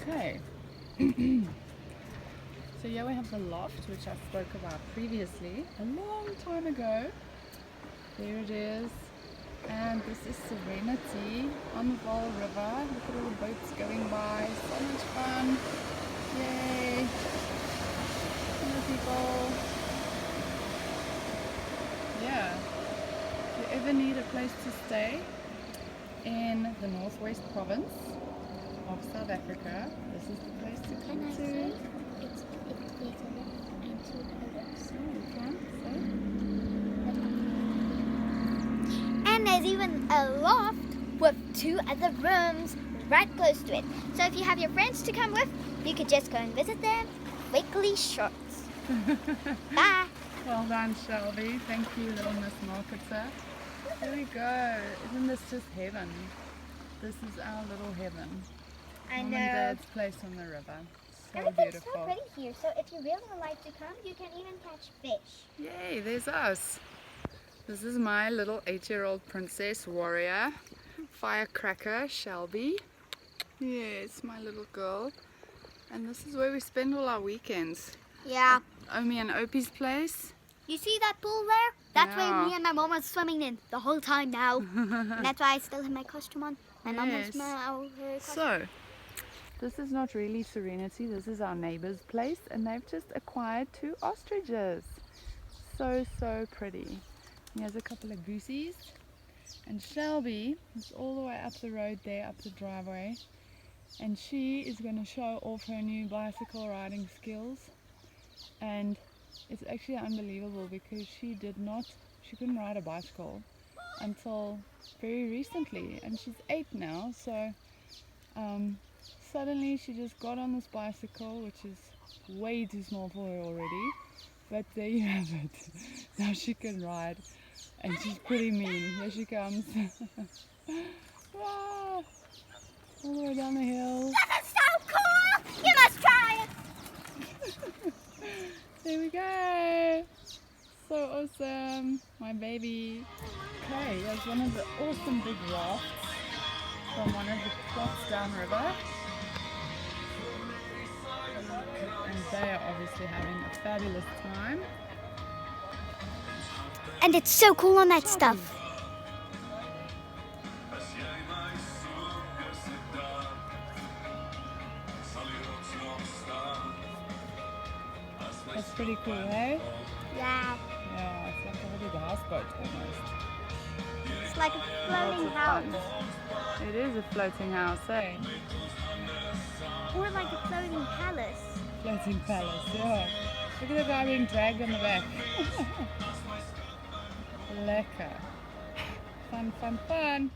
Okay. So here we have the loft, which I spoke about previously, a long time ago. There it is. And this is Serenity on the Vaal River. Look at all the boats going by. So much fun. Yay. Hello people. Yeah. If you ever need a place to stay in the Northwest Province of South Africa, this is the place to come to. It's theatre and 2 toilets. Oh, you can say. And there's even a loft with 2 other rooms right close to it. So if you have your friends to come with, you could just go and visit them. Weekly shorts. Bye. Well done, Shelby. Thank you, little Miss Marketer. There we go. Isn't this just heaven? This is our little heaven. I Mom know. and Dad's place on the river. So Everything's beautiful. so pretty here. So if you really would like to come, you can even catch fish. Yay, there's us. This is my little 8-year-old princess warrior, firecracker Shelby. Yes, my little girl. And this is where we spend all our weekends. Yeah. Omi and Opie's place. You see that pool there? That's Yeah. where me and my mom are swimming in the whole time now. And that's why I still have my costume on. My mom has Yes. her costume. So, this is not really Serenity, this is our neighbor's place, and they've just acquired 2 ostriches. So pretty. Here's a couple of goosies. And Shelby is all the way up the road there, up the driveway. And she is going to show off her new bicycle riding skills. And it's actually unbelievable because she couldn't ride a bicycle until very recently. And she's 8 now, so suddenly she just got on this bicycle, which is way too small for her already. But there you have it. Now she can ride. And she's pretty mean. Here she comes. Ah, all the way down the hill. This is so cool! You must try it! There we go. So awesome. My baby. Okay, there's one of the awesome big rafts from one of the plots downriver. And they are obviously having a fabulous time. And it's so cool on that stuff. That's pretty cool, eh? Yeah. Yeah, it's like a little houseboat almost. It's like a Lots floating of house. fun. It is a floating house, eh? Or like a floating palace. Floating palace, yeah. Look at the guy being dragged on the back. Lekker. Fun, fun, fun.